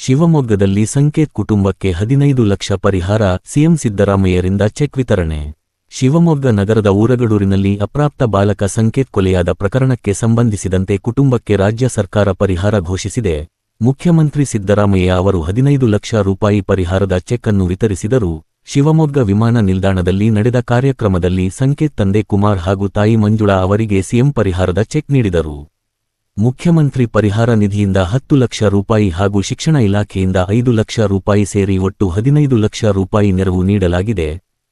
ಶಿವಮೊಗ್ಗದಲ್ಲಿ ಸಂಕೇತ್ ಕುಟುಂಬಕ್ಕೆ 15 ಲಕ್ಷ ಪರಿಹಾರ, ಸಿಎಂ ಸಿದ್ದರಾಮಯ್ಯರಿಂದ ಚೆಕ್ ವಿತರಣೆ. ಶಿವಮೊಗ್ಗ ನಗರದ ಊರಗಡೂರಿನಲ್ಲಿ ಅಪ್ರಾಪ್ತ ಬಾಲಕ ಸಂಕೇತ್ ಕೊಲೆಯಾದ ಪ್ರಕರಣಕ್ಕೆ ಸಂಬಂಧಿಸಿದಂತೆ ಕುಟುಂಬಕ್ಕೆ ರಾಜ್ಯ ಸರ್ಕಾರ ಪರಿಹಾರ ಘೋಷಿಸಿದೆ. ಮುಖ್ಯಮಂತ್ರಿ ಸಿದ್ದರಾಮಯ್ಯ ಅವರು 15 ಲಕ್ಷ ರೂಪಾಯಿ ಪರಿಹಾರದ ಚೆಕ್ ಅನ್ನು ವಿತರಿಸಿದರು. ಶಿವಮೊಗ್ಗ ವಿಮಾನ ನಿಲ್ದಾಣದಲ್ಲಿ ನಡೆದ ಕಾರ್ಯಕ್ರಮದಲ್ಲಿ ಸಂಕೇತ್ ತಂದೆ ಕುಮಾರ್ ಹಾಗೂ ತಾಯಿ ಮಂಜುಳಾ ಅವರಿಗೆ ಸಿಎಂ ಪರಿಹಾರದ ಚೆಕ್ ನೀಡಿದರು. ಮುಖ್ಯಮಂತ್ರಿ ಪರಿಹಾರ ನಿಧಿಯಿಂದ 10 ಲಕ್ಷ ರೂಪಾಯಿ ಹಾಗೂ ಶಿಕ್ಷಣ ಇಲಾಖೆಯಿಂದ 5 ಲಕ್ಷ ರೂಪಾಯಿ ಸೇರಿ ಒಟ್ಟು 15 ಲಕ್ಷ ರೂಪಾಯಿ ನೆರವು ನೀಡಲಾಗಿದೆ.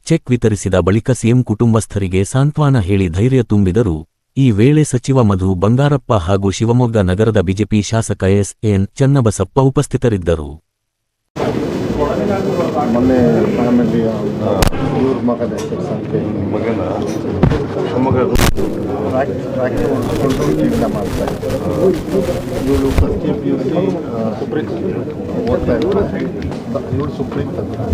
ಚೆಕ್ ವಿತರಿಸಿದ ಬಳಿಕ ಸಿಎಂ ಕುಟುಂಬಸ್ಥರಿಗೆ ಸಾಂತ್ವನ ಹೇಳಿ ಧೈರ್ಯ ತುಂಬಿದರು. ಈ ವೇಳೆ ಸಚಿವ ಮಧು ಬಂಗಾರಪ್ಪ ಹಾಗೂ ಶಿವಮೊಗ್ಗ ನಗರದ ಬಿಜೆಪಿ ಶಾಸಕ ಎಸ್.ಎನ್. ಚನ್ನಬಸಪ್ಪ ಉಪಸ್ಥಿತರಿದ್ದರು. ಮೊನ್ನೆ ಫ್ಯಾಮಿಲಿ ಇವ್ರ ಮಗನ ಹೆಸರು ಸಂಖ್ಯೆ ಮಗನ ಟ್ರ್ಯಾಕಿಂಗ್ ಜೀವನ ಮಾಡ್ತಾ ಇದ್ದಾರೆ. ಇವಳು ಫಸ್ಟ್ ಇಯರ್ PUC ಸುಪ್ರೀಂ ಓದ್ತಾ ಇರ್ತಾರೆ. ಇವಳು ಸುಪ್ರೀಂ ತಂದ್ರೆ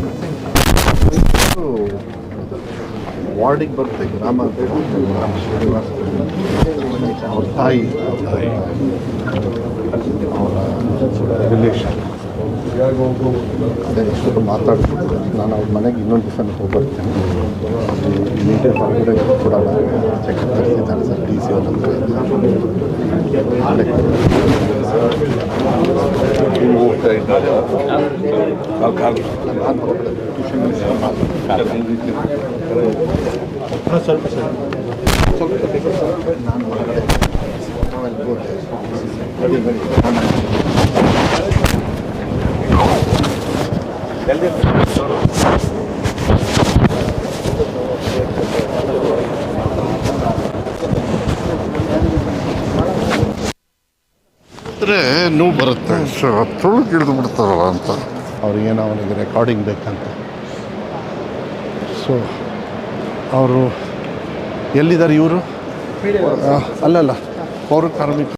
ವಾರ್ಡಿಗೆ ಬರುತ್ತೆ ಗ್ರಾಮ ಗ್ರಾಮ ಶ್ರೀನಿವಾಸ ಅವ್ರ ತಾಯಿ ಅವರ ರಿಲೇಷನ್ ಅದೇ ಎಷ್ಟು ಮಾತಾಡ್ತಿದ್ರು. ನಾನು ಅವ್ರ ಮನೆಗೆ ಇನ್ನೊಂದು ದಿವಸ ಹೋಗ್ಬರ್ತೇನೆ. ನೀಟೇ ಹೊರಗಡೆ ಕೂಡ ಚೆಕ್ ತರಿಸಿದ್ದಾರೆ ಸರ್. DC ಹೋಗ್ತಾ ಇದ್ದಾರೆ. ಸ್ವಲ್ಪ ನಾನು ಹೊರಗಡೆ ನೋವು ಬರುತ್ತೆ. ತುಳುಕ್ ಹಿಡಿದು ಬಿಡ್ತಾರಲ್ಲ ಅಂತ ಅವ್ರಿಗೇನೋ ಅವನಿಗೆ ರೆಕಾರ್ಡಿಂಗ್ ಬೇಕಂತ. ಸೊ ಅವರು ಎಲ್ಲಿದ್ದಾರೆ ಇವರು? ಅಲ್ಲಲ್ಲ ಪೌರ ಕಾರ್ಮಿಕ